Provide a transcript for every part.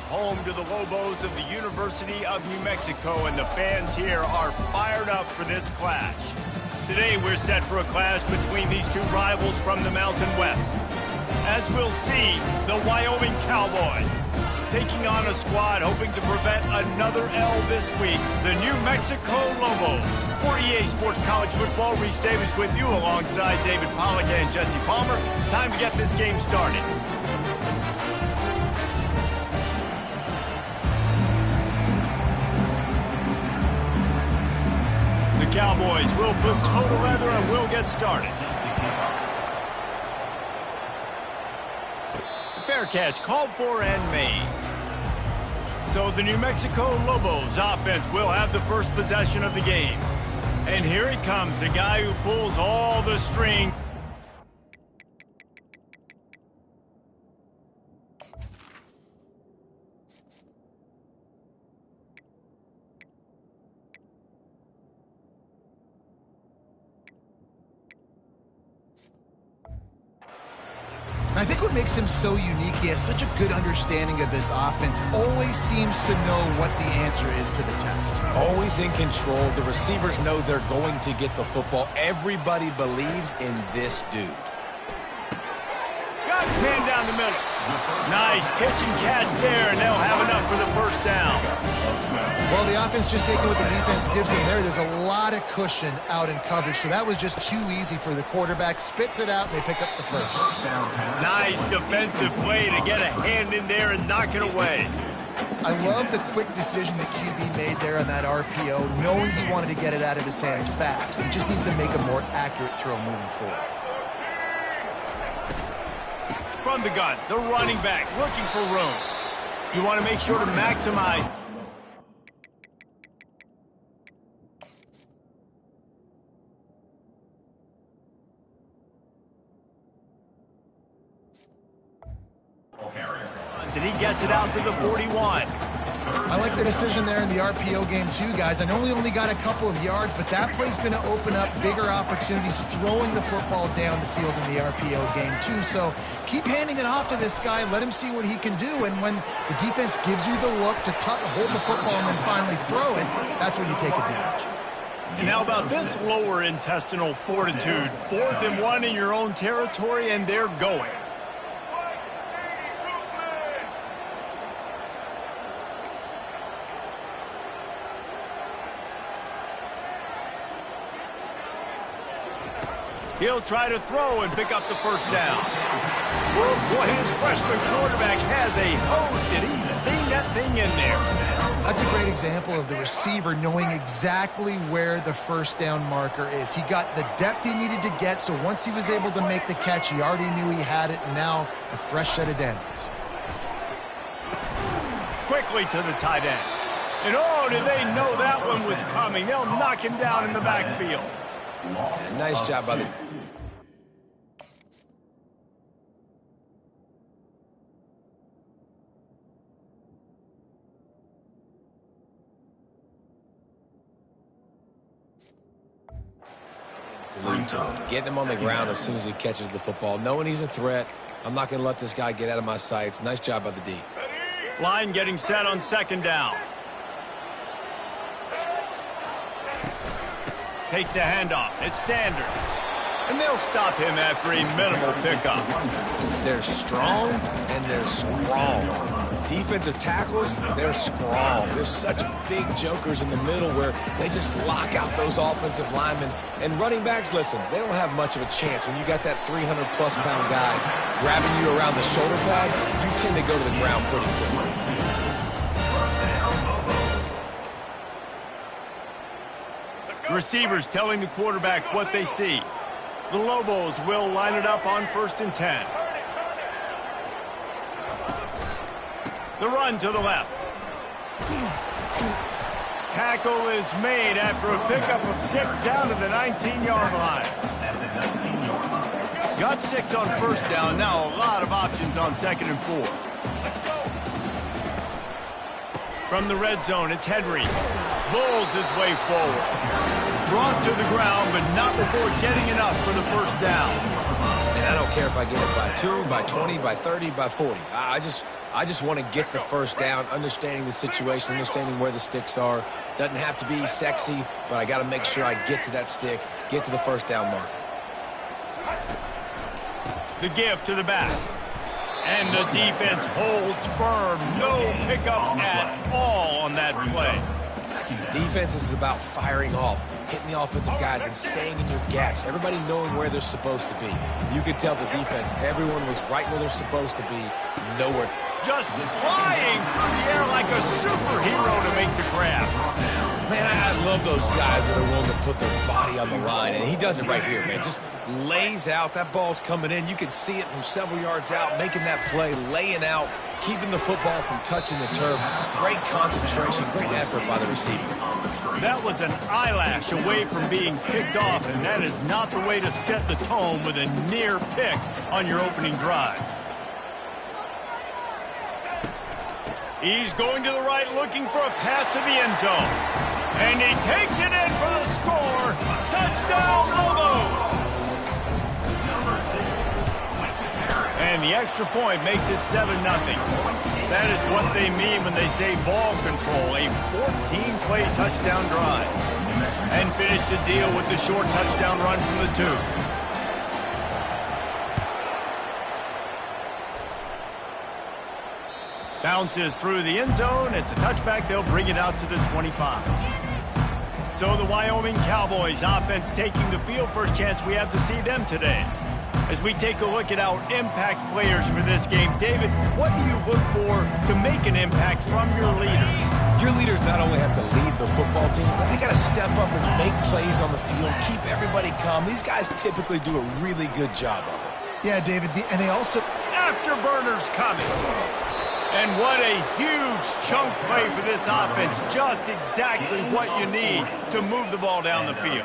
home to the Lobos of the University of New Mexico, and the fans here are fired up for this clash. Today, we're set for a clash between these two rivals from the Mountain West. As we'll see, the Wyoming Cowboys taking on a squad hoping to prevent another L this week, the New Mexico Lobos. For EA Sports College Football, Reese Davis with you alongside David Pollack and Jesse Palmer. Time to get this game started. The Cowboys will put total leather and we'll get started. Fair catch called for and made. So the New Mexico Lobos offense will have the first possession of the game. And here he comes, the guy who pulls all the strings. I think what makes him so unique, he has such a good understanding of this offense, always seems to know what the answer is to the test. Always in control. The receivers know they're going to get the football. Everybody believes in this dude. Got his hand down the middle. Nice pitch and catch there, and they'll have enough for the first down. Well, the offense just taking what the defense gives them there. There's a lot of cushion out in coverage, so that was just too easy for the quarterback. Spits it out, and they pick up the first. Nice defensive play to get a hand in there and knock it away. I love the quick decision that QB made there on that RPO, knowing he wanted to get it out of his hands fast. He just needs to make a more accurate throw moving forward. From the gun, the running back looking for room. You want to make sure to maximize. And he gets it out to the 41. I like the decision there in the RPO game too, guys. I know he only got a couple of yards, but that play's going to open up bigger opportunities throwing the football down the field in the RPO game too. So keep handing it off to this guy. Let him see what he can do. And when the defense gives you the look to hold the football and then finally throw it, that's when you take advantage. And how about this lower intestinal fortitude? 4th and 1 in your own territory, and they're going. He'll try to throw and pick up the first down. Oh, boy, his freshman quarterback has a hose. Did he sing that thing in there? That's a great example of the receiver knowing exactly where the first down marker is. He got the depth he needed to get, so once he was able to make the catch, he already knew he had it, and now a fresh set of downs. Quickly to the tight end. And oh, did they know that one was coming? They'll knock him down in the backfield. Nice job by the... Getting him on the ground as soon as he catches the football. Knowing he's a threat, I'm not going to let this guy get out of my sights. Nice job by the D. Line getting set on second down. Takes the handoff. It's Sanders. And they'll stop him after a minimal pickup. They're strong and they're strong. Defensive tackles, they're strong. There's such big jokers in the middle where they just lock out those offensive linemen. And running backs, listen, they don't have much of a chance. When you got that 300-plus pound guy grabbing you around the shoulder pad, you tend to go to the ground pretty quickly. Receivers telling the quarterback what they see. The Lobos will line it up on 1st and 10. The run to the left. Tackle is made after a pickup of 6 down to the 19-yard line. Got 6 on first down. Now a lot of options on 2nd and 4. From the red zone, it's Henry. Bulls his way forward. Brought to the ground, but not before getting enough for the first down. And I don't care if I get it by 2, by 20, by 30, by 40. I just want to get the first down, understanding the situation, understanding where the sticks are. Doesn't have to be sexy, but I got to make sure I get to that stick, get to the first down mark. The give to the back. And the defense holds firm. No pickup at all on that play. Defense is about firing off, hitting the offensive guys and staying in your gaps. Everybody knowing where they're supposed to be. You could tell the defense, everyone was right where they're supposed to be, nowhere. Just flying through the air like a superhero to make the grab. Man, I love those guys that are willing to put their body on the line, and he does it right here, man. Just lays out. That ball's coming in. You can see it from several yards out, making that play, laying out, keeping the football from touching the turf. Great concentration, great effort by the receiver. That was an eyelash away from being picked off, and that is not the way to set the tone with a near pick on your opening drive. He's going to the right, looking for a path to the end zone. And he takes it in for the score. Touchdown, Lobos! And the extra point makes it 7-0. That is what they mean when they say ball control. A 14-play touchdown drive. And finish the deal with the short touchdown run from the 2. Bounces through the end zone. It's a touchback. They'll bring it out to the 25. So the Wyoming Cowboys offense taking the field. First chance we have to see them today. As we take a look at our impact players for this game, David, what do you look for to make an impact from your leaders? Your leaders not only have to lead the football team, but they got to step up and make plays on the field, keep everybody calm. These guys typically do a really good job of it. Yeah, David, and they also... Afterburners coming. And what a huge chunk play for this offense. Just exactly what you need to move the ball down the field.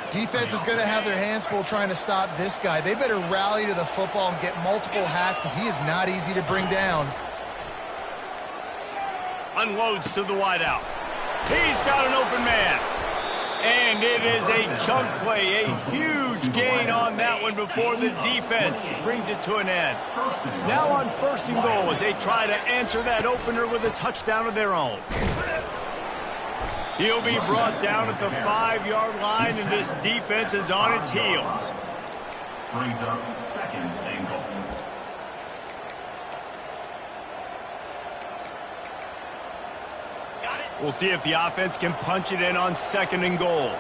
Defense is going to have their hands full trying to stop this guy. They better rally to the football and get multiple hats because he is not easy to bring down. Unloads to the wideout. He's got an open man. And it is a chunk play, a huge gain on that one before the defense brings it to an end. Now on 1st and goal as they try to answer that opener with a touchdown of their own. He'll be brought down at the 5-yard line, and this defense is on its heels. Brings up 2nd and goal. We'll see if the offense can punch it in on 2nd and goal.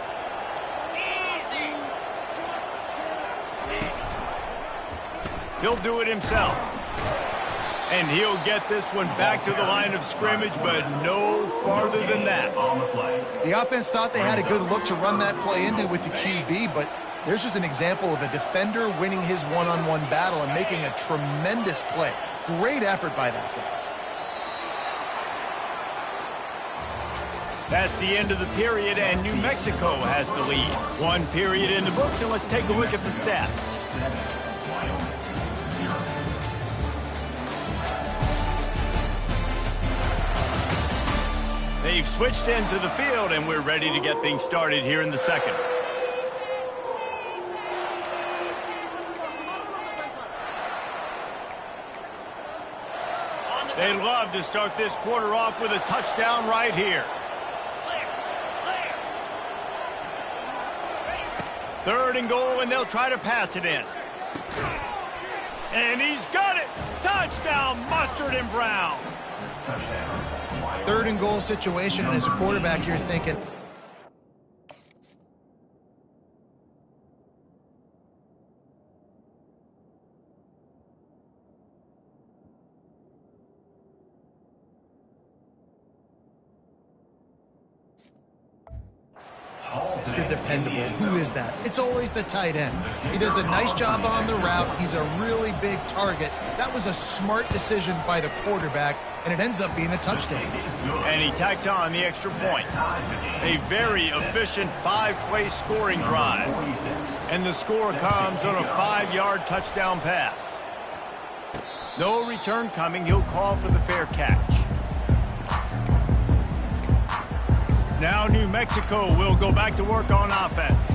He'll do it himself. And he'll get this one back to the line of scrimmage, but no farther than that. The offense thought they had a good look to run that play into with the QB, but there's just an example of a defender winning his one-on-one battle and making a tremendous play. Great effort by that guy. That's the end of the period, and New Mexico has the lead. 1 period in the books, and let's take a look at the stats. They've switched into the field, and we're ready to get things started here in the second. They'd love to start this quarter off with a touchdown right here. 3rd and goal, and they'll try to pass it in. And he's got it! Touchdown, Mustard and Brown! 3rd and goal situation, and as a quarterback, you're thinking... Mr. Dependable. Who is that? It's always the tight end. He does a nice job on the route. He's a really big target. That was a smart decision by the quarterback, and it ends up being a touchdown. And he tacks on the extra point. A very efficient 5-play scoring drive. And the score comes on a 5-yard touchdown pass. No return coming. He'll call for the fair catch. Now New Mexico will go back to work on offense.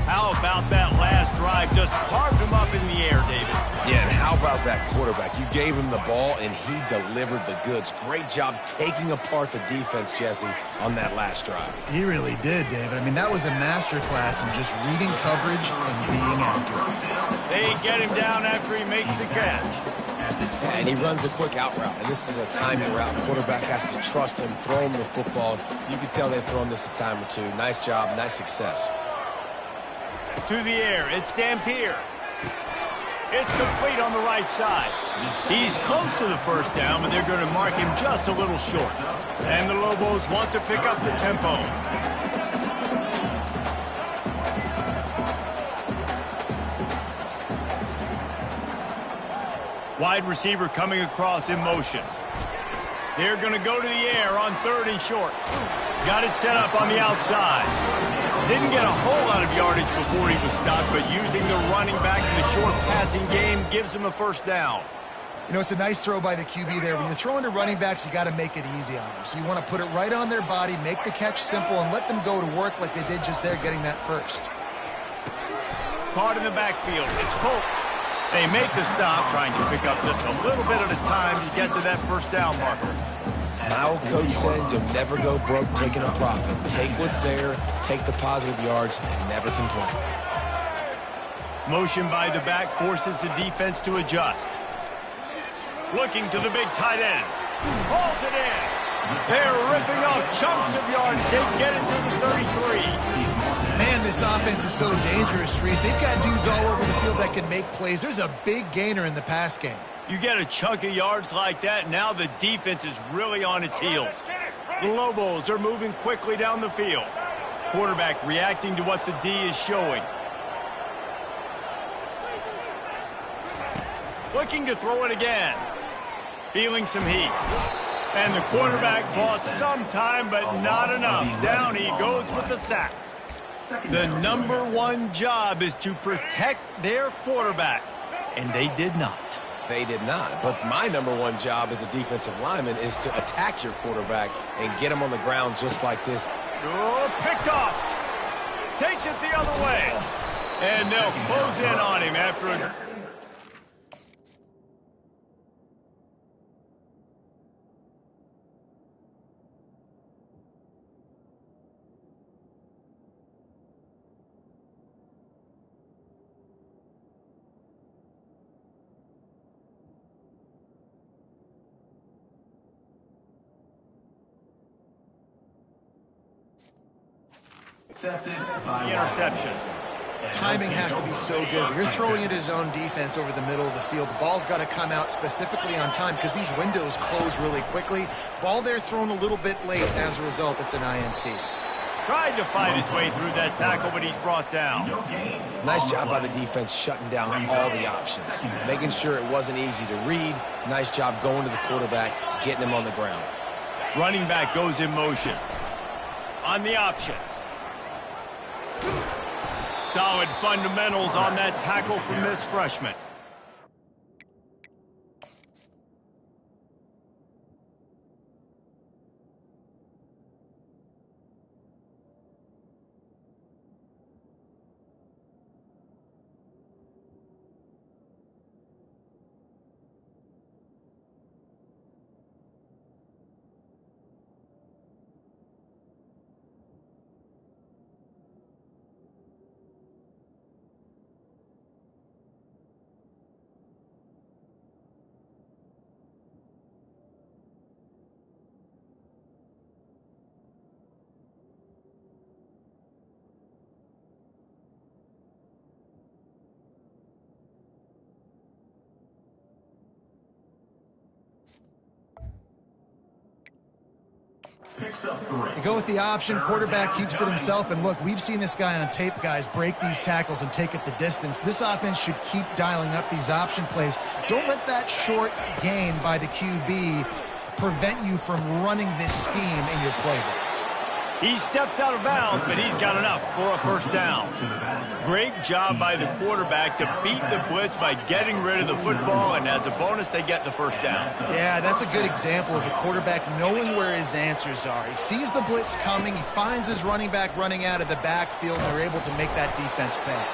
How about that last drive? Just carved him up in the air, David. Yeah, and how about that quarterback? You gave him the ball, and he delivered the goods. Great job taking apart the defense, Jesse, on that last drive. He really did, David. I mean, that was a masterclass in just reading coverage and being accurate. They get him down after he makes the catch. And he runs a quick out route, and this is a timing route. Quarterback has to trust him, throw him the football. You can tell they've thrown this a time or two. Nice job, nice success. To the air, it's Dampier. It's complete on the right side. He's close to the first down, but they're going to mark him just a little short. And the Lobos want to pick up the tempo. Wide receiver coming across in motion. They're going to go to the air on 3rd and short. Got it set up on the outside. Didn't get a whole lot of yardage before he was stopped, but using the running back in the short passing game gives him a first down. You know, it's a nice throw by the QB there. When you're throwing to running backs, you got to make it easy on them. So you want to put it right on their body, make the catch simple, and let them go to work like they did just there getting that first. Caught in the backfield. It's Hope. They make the stop, trying to pick up just a little bit at a time to get to that first down marker. My old coach said you'll never go broke taking a profit. Take what's there, take the positive yards, and never complain. Motion by the back forces the defense to adjust. Looking to the big tight end. Hauls it in. They're ripping off chunks of yardage. They get it to the 33. Man, this offense is so dangerous, Reese. They've got dudes all over the field that can make plays. There's a big gainer in the pass game. You get a chunk of yards like that, now the defense is really on its heels. The Lobos are moving quickly down the field. Quarterback reacting to what the D is showing. Looking to throw it again. Feeling some heat. And the quarterback bought some time, but not enough. Down he goes with the sack. The #1 job is to protect their quarterback, and they did not. They did not. But my #1 job as a defensive lineman is to attack your quarterback and get him on the ground just like this. Oh, picked off. Takes it the other way. And they'll close in on him after a... interception. Timing has to be so good. You're throwing at his own defense over the middle of the field. The ball's got to come out specifically on time because these windows close really quickly. Ball there thrown a little bit late. As a result, it's an INT. Tried to fight his way through that tackle, but he's brought down. Nice job by the defense shutting down all the options. Making sure it wasn't easy to read. Nice job going to the quarterback, getting him on the ground. Running back goes in motion. On the option. Solid fundamentals on that tackle from this freshman. You go with the option, quarterback keeps it himself, and look, we've seen this guy on tape, guys, break these tackles and take it the distance. This offense should keep dialing up these option plays. Don't let that short gain by the QB prevent you from running this scheme in your playbook. He steps out of bounds, but he's got enough for a first down. Great job by the quarterback to beat the blitz by getting rid of the football, and as a bonus, they get the first down. Yeah, that's a good example of a quarterback knowing where his answers are. He sees the blitz coming, he finds his running back running out of the backfield, and they're able to make that defense pay.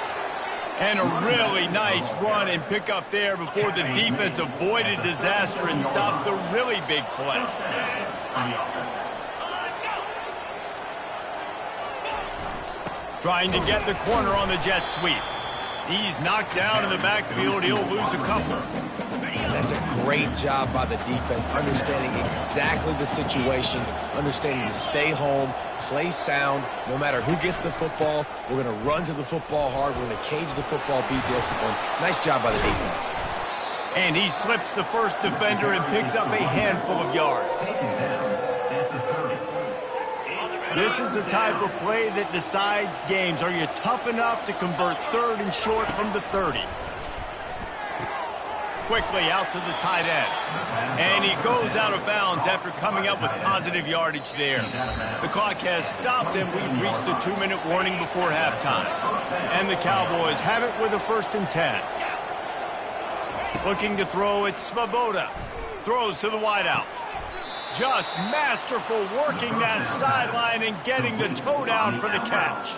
And a really nice run and pick up there before the defense avoided disaster and stopped the really big play. Trying to get the corner on the jet sweep. He's knocked down in the backfield. He'll lose a couple. And that's a great job by the defense, understanding exactly the situation, understanding to stay home, play sound. No matter who gets the football, we're going to run to the football hard. We're going to cage the football, be disciplined. Nice job by the defense. And he slips the first defender and picks up a handful of yards. This is the type of play that decides games. Are you tough enough to convert third and short from the 30? Quickly out to the tight end. And he goes out of bounds after coming up with positive yardage there. The clock has stopped, and we've reached the 2-minute warning before halftime. And the Cowboys have it with a 1st and 10. Looking to throw, it's Svoboda. Throws to the wideout. Just masterful working that sideline and getting the toe down for the catch.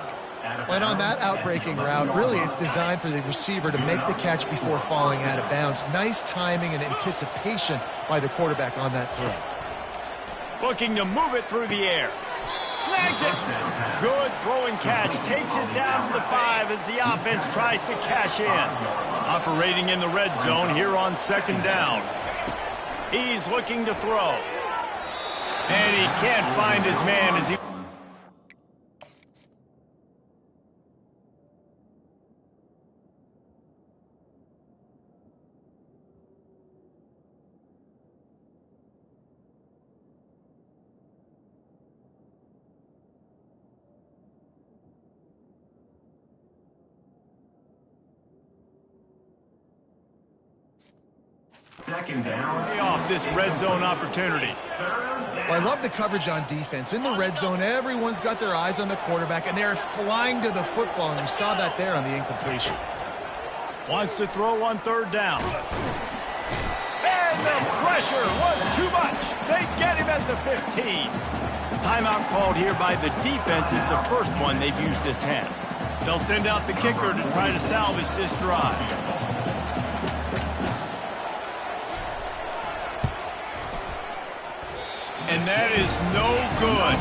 And on that outbreaking route, really it's designed for the receiver to make the catch before falling out of bounds. Nice timing and anticipation by the quarterback on that throw. Looking to move it through the air. Snags it. Good throwing catch. Takes it down to the 5 as the offense tries to cash in. Operating in the red zone here on 2nd down. He's looking to throw. And he can't find his man as he... Second down. off this red zone opportunity. Well, I love the coverage on defense. In the red zone, everyone's got their eyes on the quarterback, and they're flying to the football, and you saw that there on the incompletion. Wants to throw on 3rd down. And the pressure was too much. They get him at the 15. Timeout called here by the defense is the first one they've used this half. They'll send out the kicker to try to salvage this drive. And that is no good.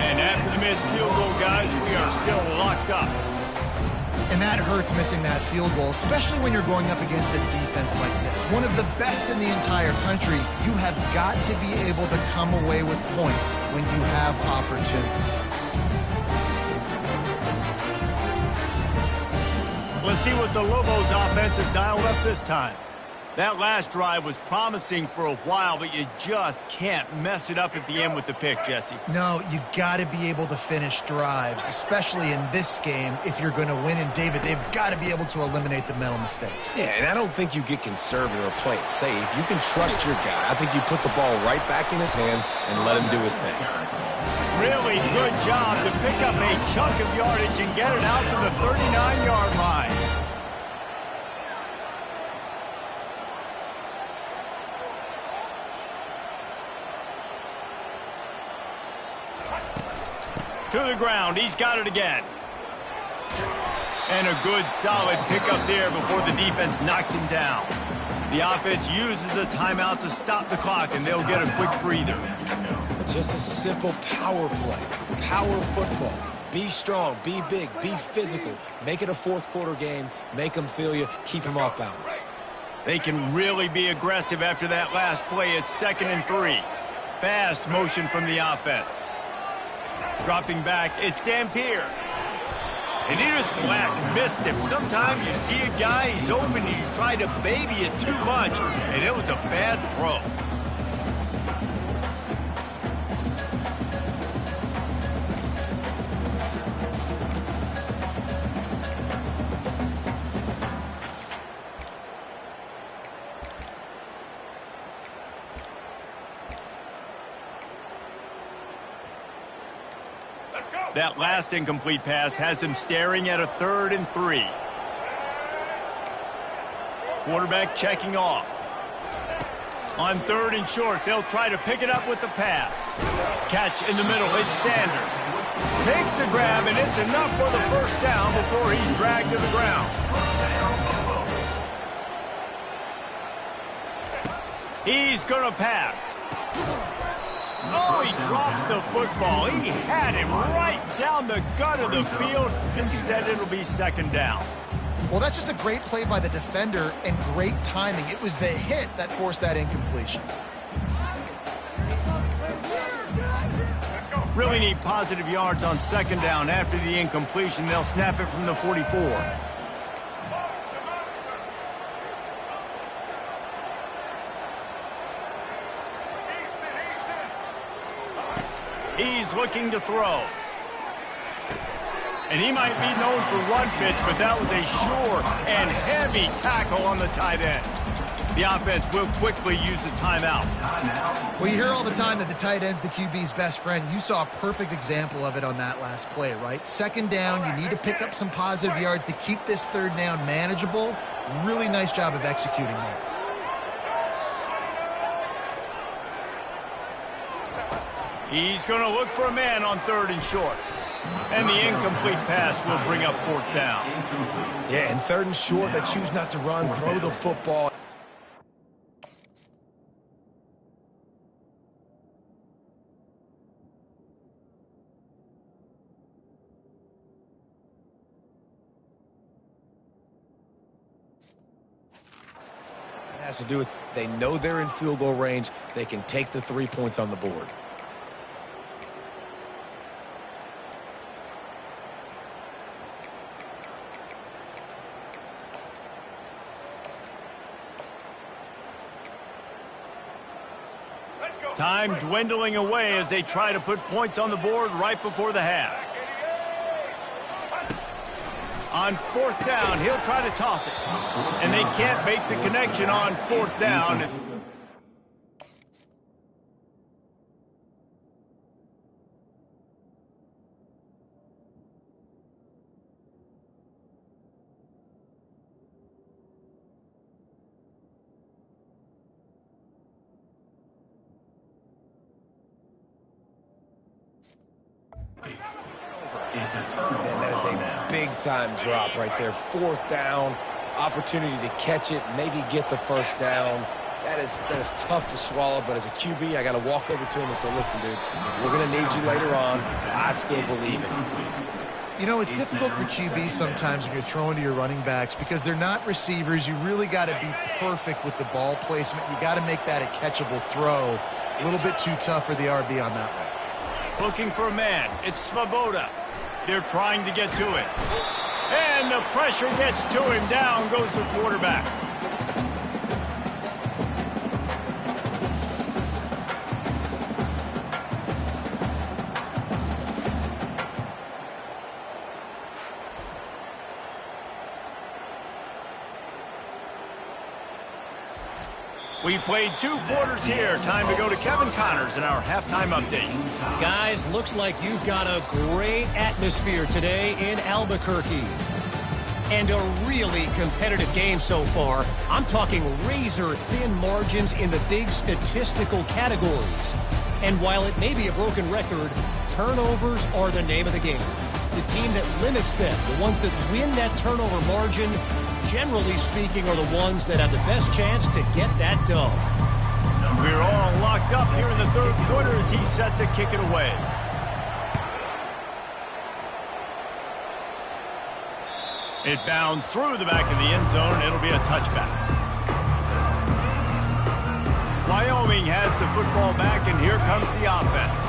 And after the missed field goal, guys, we are still locked up. And that hurts missing that field goal, especially when you're going up against a defense like this. One of the best in the entire country. You have got to be able to come away with points when you have opportunities. Let's see what the Lobos offense has dialed up this time. That last drive was promising for a while, but you just can't mess it up at the end with the pick, Jesse. No, you got to be able to finish drives, especially in this game if you're going to win. And, David, they've got to be able to eliminate the mental mistakes. Yeah, and I don't think you get conservative or play it safe. You can trust your guy. I think you put the ball right back in his hands and let him do his thing. Really good job to pick up a chunk of yardage and get it out to the 39-yard line. To the ground. He's got it again. And a good, solid pickup there before the defense knocks him down. The offense uses a timeout to stop the clock, and they'll get a quick breather. Just a simple power play. Power football. Be strong, be big, be physical. Make it a 4th quarter game. Make them feel you. Keep them off balance. They can really be aggressive after that last play. It's 2nd and 3. Fast motion from the offense. Dropping back, it's Dampier. And he just flat missed him. Sometimes you see a guy, he's open, and you try to baby it too much, and it was a bad throw. That last incomplete pass has him staring at a 3rd and 3. Quarterback checking off. On 3rd and short, they'll try to pick it up with the pass. Catch in the middle, it's Sanders. Makes the grab, and it's enough for the first down before he's dragged to the ground. He's going to pass. Oh, he drops the football. He had him right down the gut of the field. Instead, it'll be 2nd down. Well, that's just a great play by the defender and great timing. It was the hit that forced that incompletion. Really need positive yards on 2nd down. After the incompletion, they'll snap it from the 44. He's looking to throw. And he might be known for run fits, but that was a sure and heavy tackle on the tight end. The offense will quickly use a timeout. Well, you hear all the time that the tight end's the QB's best friend. You saw a perfect example of it on that last play, right? 2nd down, you need to pick up some positive yards to keep this 3rd down manageable. Really nice job of executing that. He's going to look for a man on 3rd and short. And the incomplete pass will bring up 4th down. Yeah, and 3rd and short, they choose not to run, throw the football. It has to do with they know they're in field goal range. They can take the 3 points on the board. Time dwindling away as they try to put points on the board right before the half. On 4th down, he'll try to toss it. And they can't make the connection on 4th down. Man, that is a big-time drop right there. 4th down, opportunity to catch it, maybe get the 1st down. That is tough to swallow, but as a QB, I got to walk over to him and say, listen, dude, we're going to need you later on. I still believe it. You know, it's difficult for QBs sometimes when you're throwing to your running backs because they're not receivers. You really got to be perfect with the ball placement. You got to make that a catchable throw. A little bit too tough for the RB on that one. Looking for a man. It's Svoboda. They're trying to get to it. And the pressure gets to him. Down goes the quarterback. We played 2 quarters here. Time to go to Kevin Connors in our halftime update. Guys, looks like you've got a great atmosphere today in Albuquerque. And a really competitive game so far. I'm talking razor-thin margins in the big statistical categories. And while it may be a broken record, turnovers are the name of the game. The team that limits them, the ones that win that turnover margin, generally speaking, are the ones that have the best chance to get that dub. We're all locked up here in the 3rd quarter as he's set to kick it away. It bounds through the back of the end zone, and it'll be a touchback. Wyoming has the football back, and here comes the offense.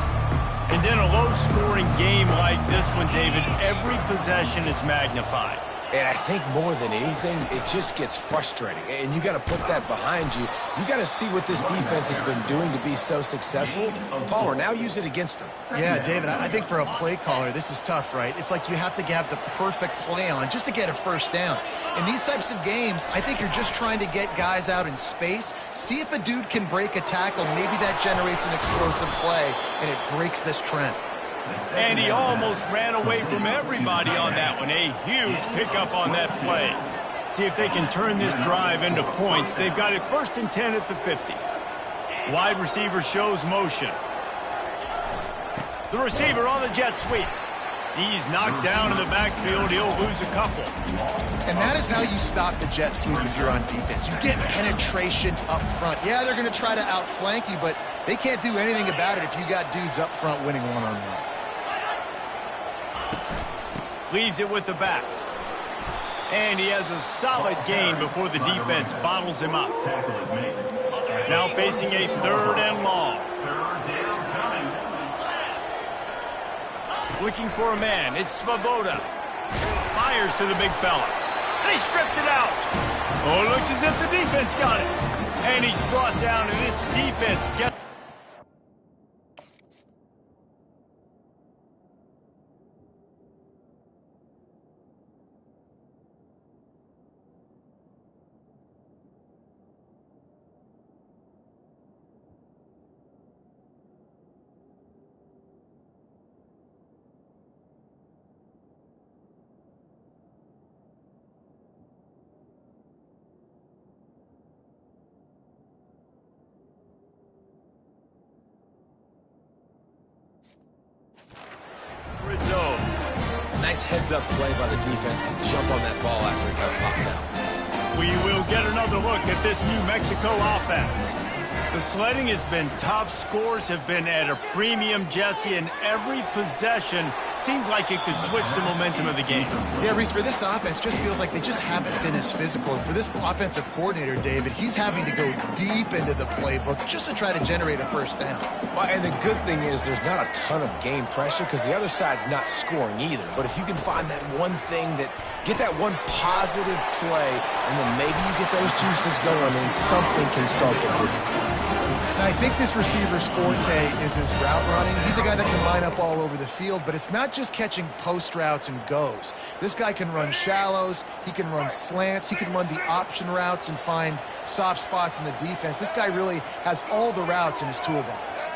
And in a low-scoring game like this one, David, every possession is magnified. And I think more than anything, it just gets frustrating. And you got to put that behind you. You got to see what this defense has been doing to be so successful. Palmer, now use it against them. Yeah, David, I think for a play caller, this is tough, right? It's like you have to have the perfect play on just to get a 1st down. In these types of games, I think you're just trying to get guys out in space, see if a dude can break a tackle. Maybe that generates an explosive play, and it breaks this trend. And he almost ran away from everybody on that one. A huge pickup on that play. See if they can turn this drive into points. They've got it 1st and 10 at the 50. Wide receiver shows motion. The receiver on the jet sweep. He's knocked down in the backfield. He'll lose a couple. And that is how you stop the jet sweep if you're on defense. You get penetration up front. Yeah, they're going to try to outflank you, but they can't do anything about it if you got dudes up front winning one-on-one. Leaves it with the back. And he has a solid gain before the defense bottles him up. Now facing a 3rd and long. Looking for a man. It's Svoboda. Fires to the big fella. They stripped it out. Oh, it looks as if the defense got it. And he's brought down, and this defense gets... Nice heads-up play by the defense to jump on that ball after it got popped out. We will get another look at this New Mexico offense. The sledding has been tough. Scores have been at a premium, Jesse, and every possession seems like it could switch the momentum of the game. Yeah, Reese, for this offense, just feels like they just haven't been as physical. And for this offensive coordinator, David, he's having to go deep into the playbook just to try to generate a 1st down. Well, and the good thing is there's not a ton of game pressure because the other side's not scoring either. But if you can find that one thing get that one positive play, and then maybe you get those juices going and something can start to move. And I think this receiver's forte is his route running. He's a guy that can line up all over the field, but it's not just catching post routes and goes. This guy can run shallows, he can run slants, he can run the option routes and find soft spots in the defense. This guy really has all the routes in his toolbox.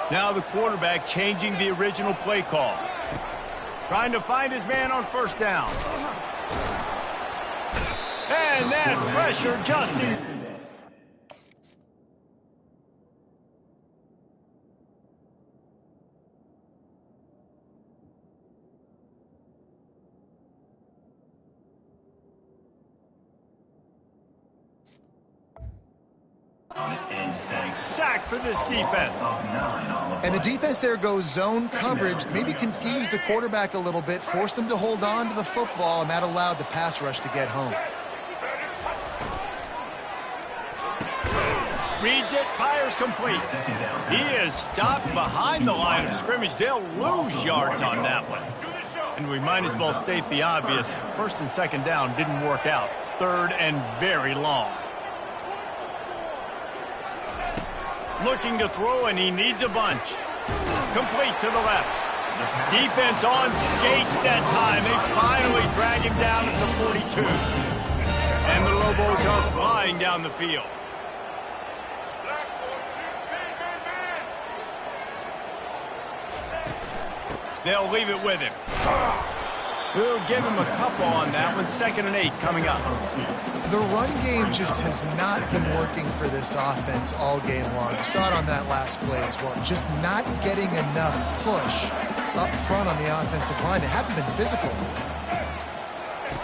Now the quarterback changing the original play call. Trying to find his man on 1st down. And that pressure just in. Sack for this defense. And the defense there goes zone coverage, maybe confused the quarterback a little bit, forced him to hold on to the football, and that allowed the pass rush to get home. Reads it, fires complete. He is stopped behind the line of scrimmage. They'll lose yards on that one. And we might as well state the obvious. 1st and 2nd down didn't work out. 3rd and very long. Looking to throw, and he needs a bunch. Complete to the left. Defense on skates that time. They finally drag him down at the 42. And the Lobos are flying down the field. They'll leave it with him. We'll give him a couple on that one. 2nd and 8 coming up. The run game just has not been working for this offense all game long. You saw it on that last play as well. Just not getting enough push up front on the offensive line. They haven't been physical.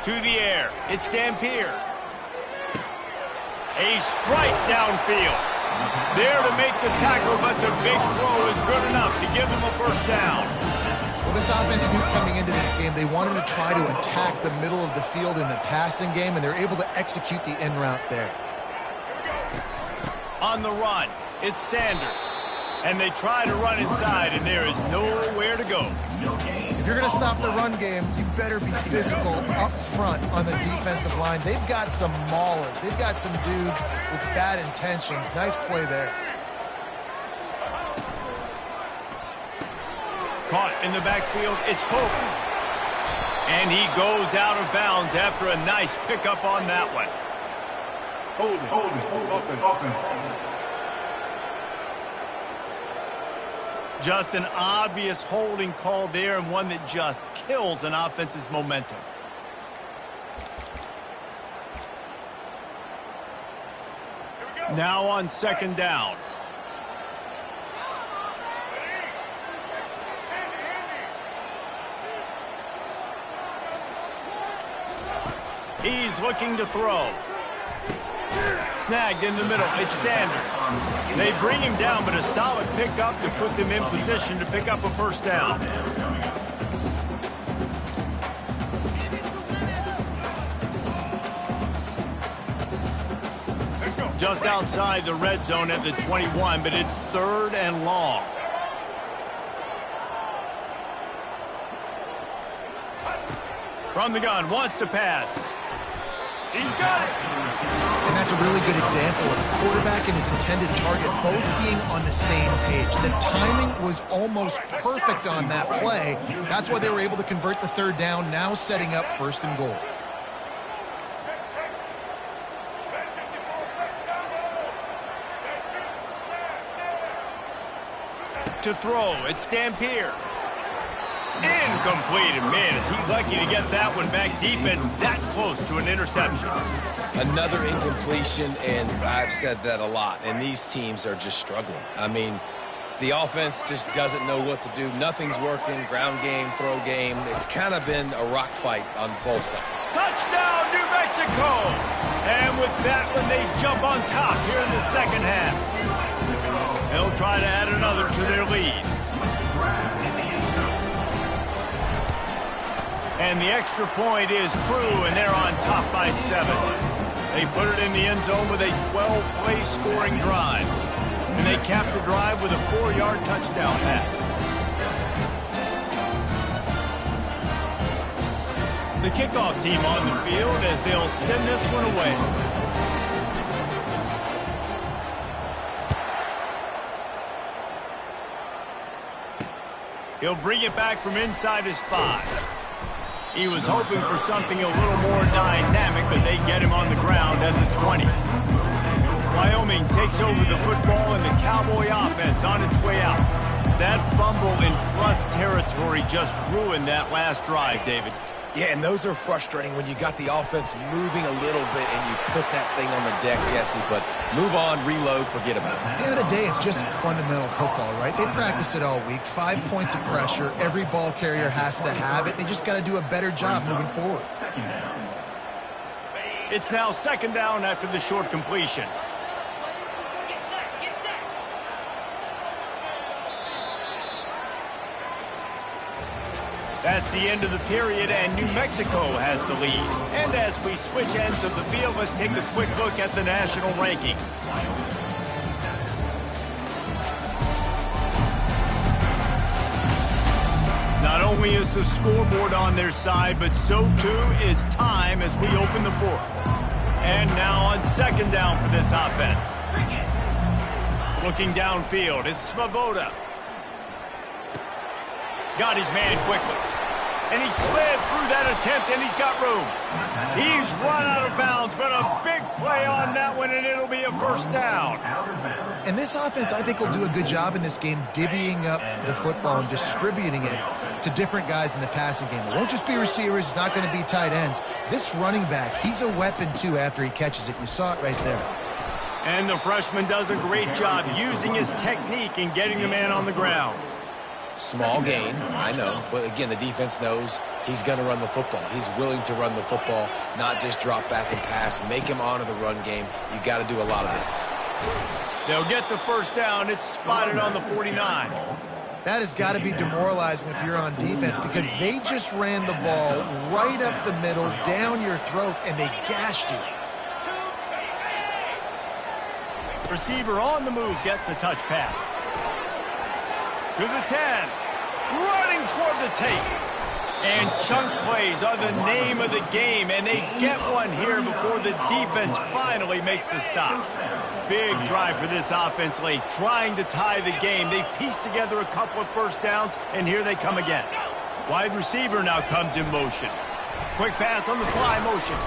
To the air. It's Gampier. A strike downfield. There to make the tackle, but the big throw is good enough to give them a 1st down. Well, this offense knew coming into this game they wanted to try to attack the middle of the field in the passing game, and they're able to execute the in route there. On the run, it's Sanders. And they try to run inside, and there is nowhere to go. If you're going to stop the run game, you better be physical up front on the defensive line. They've got some maulers. They've got some dudes with bad intentions. Nice play there. Caught in the backfield, it's Pope. And he goes out of bounds after a nice pickup on that one. Just an obvious holding call there, and one that just kills an offense's momentum. Now on second down. He's looking to throw. Snagged in the middle. It's Sanders. They bring him down, but a solid pickup to put them in position to pick up a first down. Just outside the red zone at the 21, but it's third and long. From the gun, wants to pass. He's got it. And that's a really good example of a quarterback and his intended target both being on the same page. The timing was almost perfect on that play. That's why they were able to convert the third down, now setting up first and goal. To throw, it's Dampier. Incomplete, and man, is he lucky to get that one back. Defense that close to an interception. Another incompletion, and I've said that a lot, and these teams are just struggling. I mean, the offense just doesn't know what to do. Nothing's working, ground game, throw game. It's kind of been a rock fight on both sides. Touchdown, New Mexico! And with that one, they jump on top here in the second half. They'll try to add another to their lead. And the extra point is true, and they're on top by 7. They put it in the end zone with a 12-play scoring drive. And they cap the drive with a 4-yard touchdown pass. The kickoff team on the field as they'll send this one away. He'll bring it back from inside his 5. He was hoping for something a little more dynamic, but they get him on the ground at the 20. Wyoming takes over the football, and the Cowboy offense on its way out. That fumble in plus territory just ruined that last drive, David. Yeah, and those are frustrating when you got the offense moving a little bit and you put that thing on the deck, Jesse. But move on, reload, forget about it. At the end of the day, it's just fundamental football, right? They practice it all week. 5 points of pressure. Every ball carrier has to have it. They just got to do a better job moving forward. It's now second down after the short completion. That's the end of the period, and New Mexico has the lead. And as we switch ends of the field, let's take a quick look at the national rankings. Not only is the scoreboard on their side, but so too is time as we open the fourth. And now on second down for this offense. Looking downfield, it's Svoboda. Got his man quickly. And he slid through that attempt, and he's got room. He's run out of bounds, but a big play on that one, and it'll be a first down. And this offense, I think, will do a good job in this game divvying up the football and distributing it to different guys in the passing game. It won't just be receivers. It's not going to be tight ends. This running back, he's a weapon, too, after he catches it. You saw it right there. And the freshman does a great job using his technique and getting the man on the ground. Small gain, I know, but again, the defense knows he's going to run the football. He's willing to run the football, not just drop back and pass, make him honor the run game. You got to do a lot of this. They'll get the first down. It's spotted on the 49. That has got to be demoralizing if you're on defense, because they just ran the ball right up the middle, down your throats, and they gashed you. Receiver on the move gets the touch pass. To the 10, running toward the tape. And chunk plays are the name of the game, and they get one here before the defense finally makes the stop. Big drive for this offense late, trying to tie the game. They pieced together a couple of first downs, and here they come again. Wide receiver now comes in motion. Quick pass on the fly motion.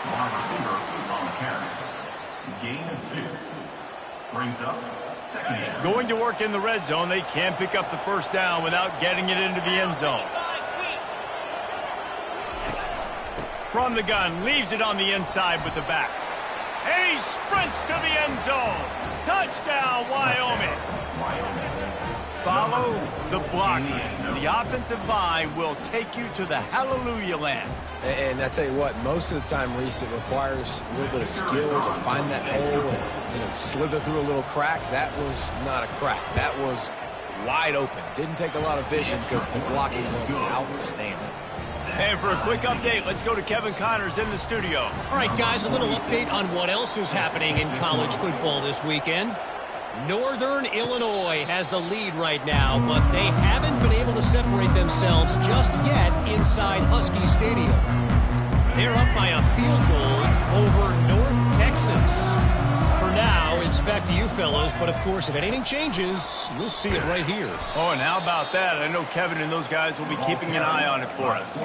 Wide receiver on the carry. Gain of 2. Brings up Going to work in the red zone, they can't pick up the first down without getting it into the end zone. From the gun, leaves it on the inside with the back. And he sprints to the end zone. Touchdown, Wyoming. Follow the blockers. The offensive line will take you to the hallelujah land. And I tell you what, most of the time, Reese, it requires a little bit of skill to find that hole and slither through a little crack. That was not a crack. That was wide open. Didn't take a lot of vision because the blocking was outstanding. And for a quick update, let's go to Kevin Connors in the studio. All right, guys, a little update on what else is happening in college football this weekend. Northern Illinois has the lead right now, but they haven't been able to separate themselves just yet inside Husky Stadium. They're up by a field goal over North Texas. For now, it's back to you fellows, but of course, if anything changes, you'll see it right here. Oh, and how about that? I know Kevin and those guys will be keeping an eye on it for us.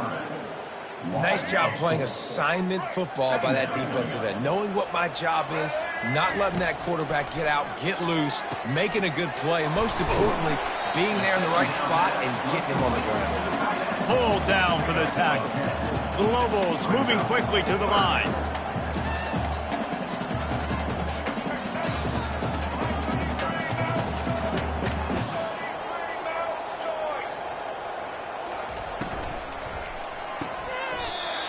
Nice job playing assignment football by that defensive end. Knowing what my job is, not letting that quarterback get out, get loose, making a good play, and most importantly, being there in the right spot and getting him on the ground. Pulled down for the tackle. The Lobos moving quickly to the line.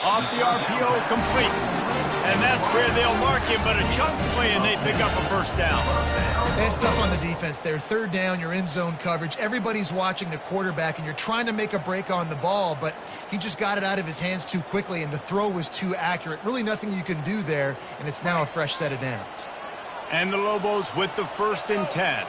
Off the RPO, complete. And that's where they'll mark him, but a chunk play, and they pick up a first down. It's tough on the defense there. Third down, you're in zone coverage. Everybody's watching the quarterback, and you're trying to make a break on the ball, but he just got it out of his hands too quickly, and the throw was too accurate. Really nothing you can do there, and it's now a fresh set of downs. And the Lobos with the 1st and 10.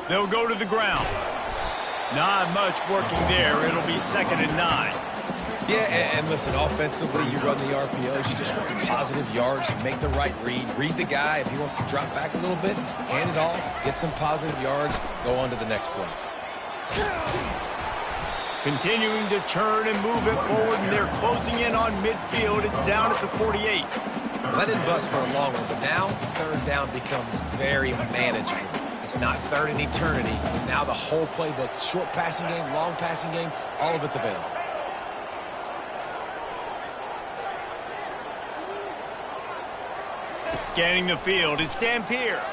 They'll go to the ground. Not much working there. It'll be 2nd and 9. Yeah, and listen, offensively, you run the RPOs. You just want positive yards. Make the right read. Read the guy. If he wants to drop back a little bit, hand it off, get some positive yards, go on to the next play. Continuing to turn and move it forward, and they're closing in on midfield. It's down at the 48. Let it bust for a long one, but now 3rd down becomes very manageable. It's not 3rd and eternity. Now the whole playbook, short passing game, long passing game, all of it's available. Scanning the field, it's Dampier.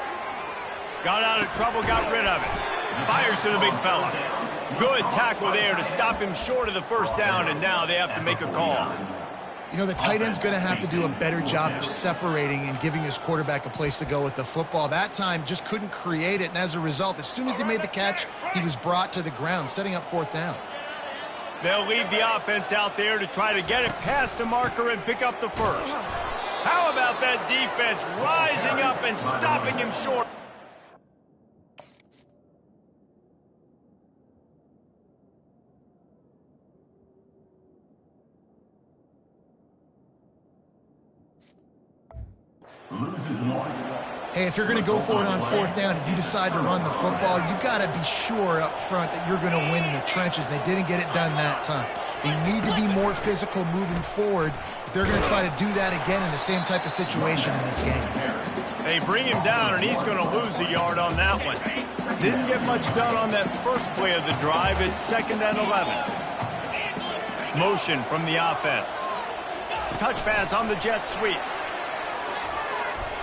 Got out of trouble, got rid of it. Fires to the big fella. Good tackle there to stop him short of the first down, and now they have to make a call. You know, the tight end's going to have to do a better job of separating and giving his quarterback a place to go with the football. That time just couldn't create it, and as a result, as soon as he made the catch, he was brought to the ground, setting up 4th down. They'll leave the offense out there to try to get it past the marker and pick up the first. How about that defense rising up and stopping him short? Hey, if you're going to go for it on 4th down, if you decide to run the football, you've got to be sure up front that you're going to win in the trenches, and they didn't get it done that time. They need to be more physical moving forward if they're going to try to do that again in the same type of situation in this game. They bring him down, and he's going to lose a yard on that one. Didn't get much done on that first play of the drive. It's 2nd and 11. Motion from the offense. Touch pass on the jet sweep.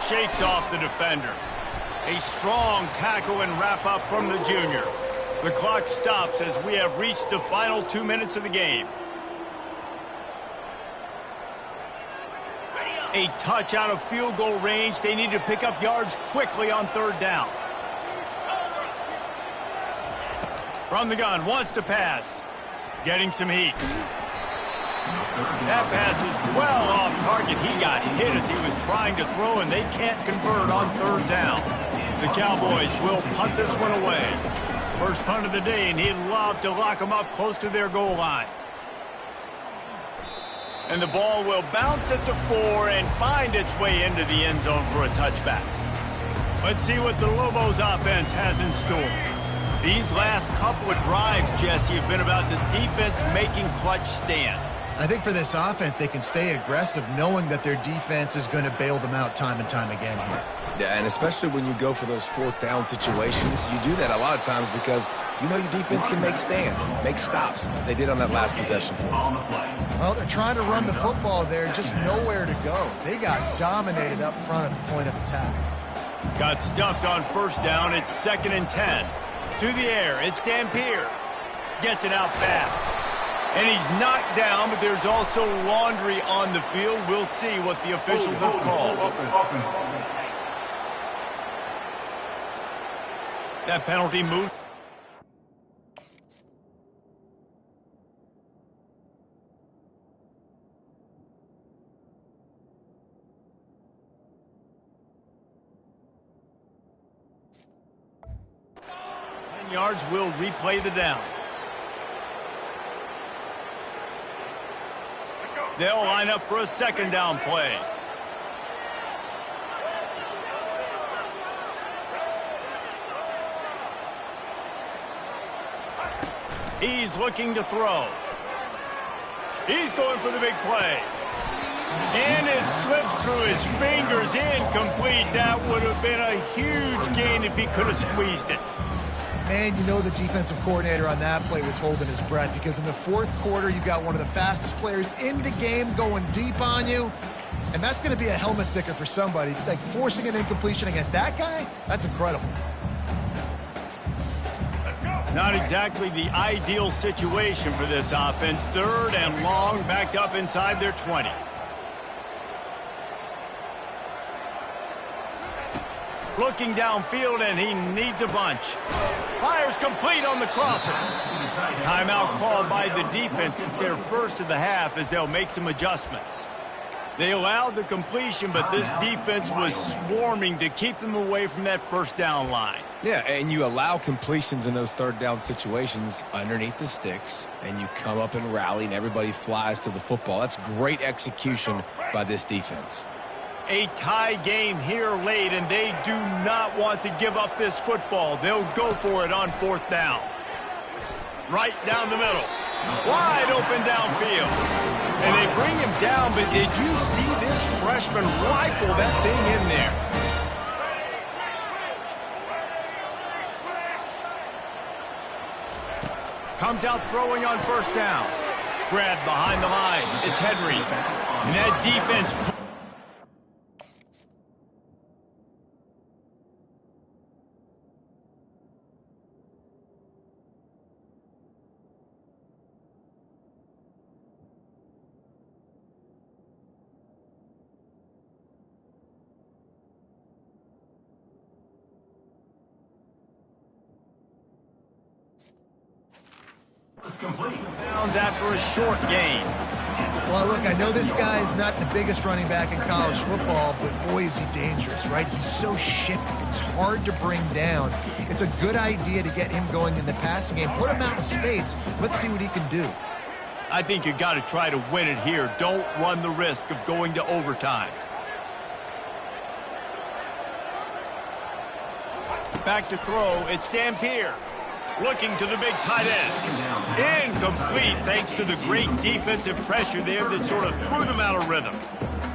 Shakes off the defender. A strong tackle and wrap up from the junior. The clock stops as we have reached the final 2 minutes of the game. A touch out of field goal range. They need to pick up yards quickly on 3rd down. From the gun, wants to pass. Getting some heat. That pass is well off target. He got hit as he was trying to throw, and they can't convert on 3rd down. The Cowboys will punt this one away. First punt of the day, and he'd love to lock them up close to their goal line. And the ball will bounce at the 4 and find its way into the end zone for a touchback. Let's see what the Lobos offense has in store. These last couple of drives, Jesse, have been about the defense making clutch stand. I think for this offense, they can stay aggressive knowing that their defense is going to bail them out time and time again here. Yeah, and especially when you go for those fourth down situations, you do that a lot of times because you know your defense can make stands, make stops. They did on that last possession for us. Well, they're trying to run the football there, just nowhere to go. They got dominated up front at the point of attack. Got stuffed on first down. It's 2nd and 10. To the air, it's Dampier. Gets it out fast. And he's knocked down, but there's also laundry on the field. We'll see what the officials have called. That penalty move. Yards will replay the down. They'll line up for a 2nd down play. He's looking to throw. He's going for the big play. And it slips through his fingers, incomplete. That would have been a huge gain if he could have squeezed it. Man, you know the defensive coordinator on that play was holding his breath because in the fourth quarter, you got one of the fastest players in the game going deep on you. And that's going to be a helmet sticker for somebody. Like forcing an incompletion against that guy, that's incredible. Not exactly the ideal situation for this offense. 3rd and long, backed up inside their 20. Looking downfield, and he needs a bunch. Fires complete on the crosser. Timeout called by the defense. It's their first of the half as they'll make some adjustments. They allowed the completion, but this defense was swarming to keep them away from that first down line. Yeah, and you allow completions in those 3rd down situations underneath the sticks, and you come up and rally, and everybody flies to the football. That's great execution by this defense. A tie game here late, and they do not want to give up this football. They'll go for it on 4th down. Right down the middle. Wide open downfield. And they bring him down, but did you see this freshman rifle that thing in there? Comes out throwing on 1st down. Grabbed behind the line. It's Henry. And that defense... Complete. Downs after a short gain. Well, look, I know this guy's not the biggest running back in college football, but boy, is he dangerous, right? He's so shifty. It's hard to bring down. It's a good idea to get him going in the passing game. Put him out in space. Let's see what he can do. I think you got to try to win it here. Don't run the risk of going to overtime. Back to throw. It's Dampier. Looking to the big tight end. Incomplete thanks to the great defensive pressure there that sort of threw them out of rhythm.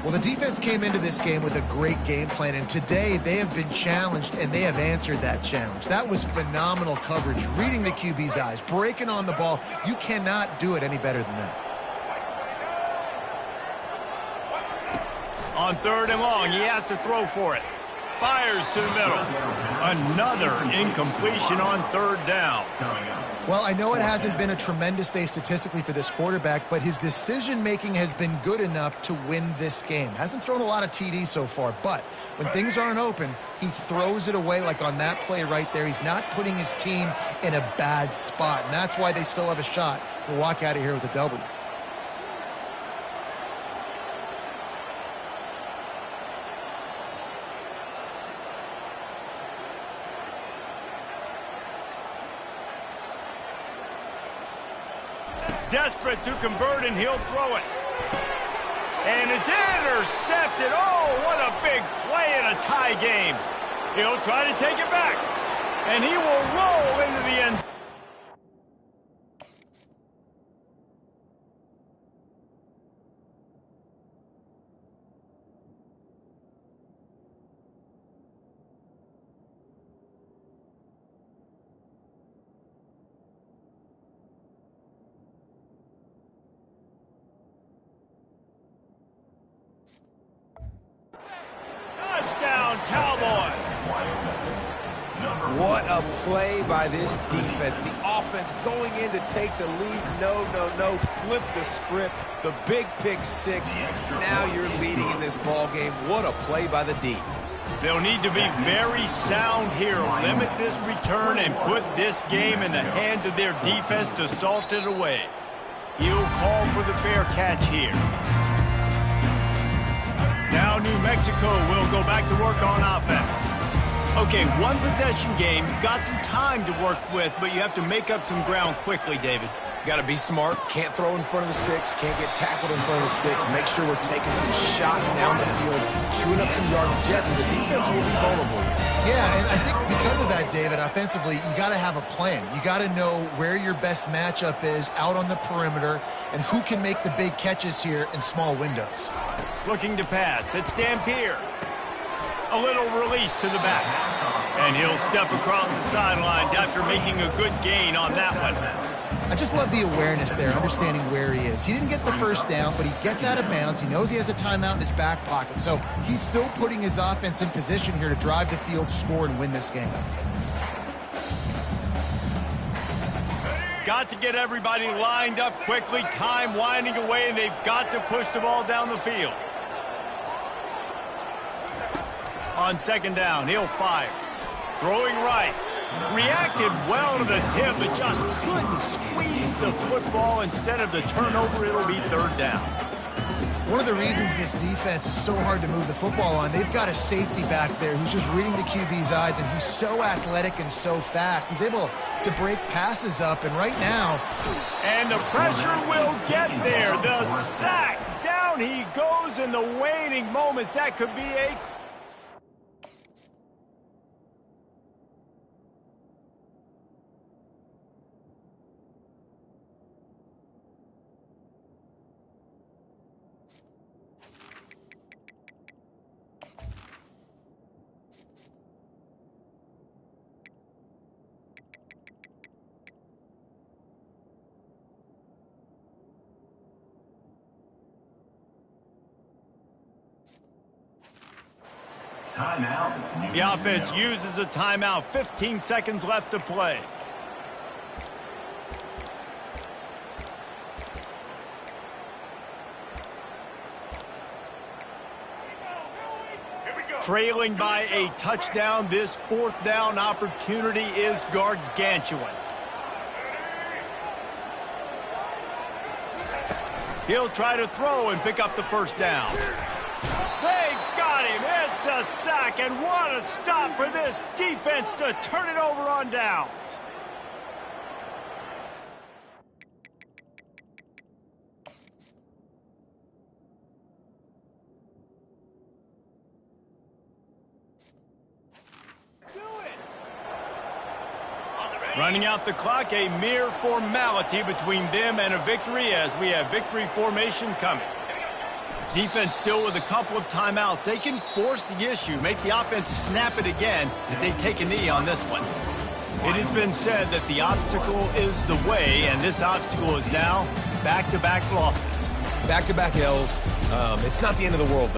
Well, the defense came into this game with a great game plan, and today they have been challenged, and they have answered that challenge. That was phenomenal coverage, reading the QB's eyes, breaking on the ball. You cannot do it any better than that. On 3rd and long, he has to throw for it. Fires to the middle. Another incompletion on 3rd down. Well, I know it hasn't been a tremendous day statistically for this quarterback, but his decision-making has been good enough to win this game. Hasn't thrown a lot of TDs so far, but when things aren't open, he throws it away like on that play right there. He's not putting his team in a bad spot, and that's why they still have a shot to walk out of here with a W. Desperate to convert, and he'll throw it. And it's intercepted. Oh, what a big play in a tie game. He'll try to take it back. And he will roll into the end. Touchdown, Cowboys! What a play by this defense. The offense going in to take the lead. No. Flip the script. The big pick six. Now you're leading in this ball game. What a play by the D. They'll need to be very sound here. Limit this return and put this game in the hands of their defense to salt it away. He'll call for the fair catch here. Now New Mexico will go back to work on offense. Okay, one possession game. You've got some time to work with, but you have to make up some ground quickly, David. Got to be smart. Can't throw in front of the sticks. Can't get tackled in front of the sticks. Make sure we're taking some shots down the field, chewing up some yards. Jesse, the defense will be vulnerable here. Yeah, and I think because of that, David, offensively, you got to have a plan. You got to know where your best matchup is out on the perimeter and who can make the big catches here in small windows. Looking to pass. It's Dampier. A little release to the back. And he'll step across the sidelines after making a good gain on that one. I just love the awareness there, understanding where he is. He didn't get the first down, but he gets out of bounds. He knows he has a timeout in his back pocket. So he's still putting his offense in position here to drive the field, score, and win this game. Got to get everybody lined up quickly. Time winding away, and they've got to push the ball down the field. On second down, he'll fire. Throwing right. Reacted well to the tip, but just couldn't squeeze the football. Instead of the turnover, it'll be third down. One of the reasons this defense is so hard to move the football on, they've got a safety back there who's just reading the QB's eyes, and he's so athletic and so fast. He's able to break passes up, and right now... And the pressure will get there. The sack. Down he goes in the waning moments. That could be a... Timeout. The offense uses a timeout. 15 seconds left to play. Trailing by a touchdown, this fourth down opportunity is gargantuan. He'll try to throw and pick up the first down. They got him. It's a sack, and what a stop for this defense to turn it over on downs. Running out the clock, a mere formality between them and a victory as we have victory formation coming. Defense still with a couple of timeouts. They can force the issue, make the offense snap it again as they take a knee on this one. It has been said that the obstacle is the way, and this obstacle is now back-to-back losses. Back-to-back L's. It's not the end of the world,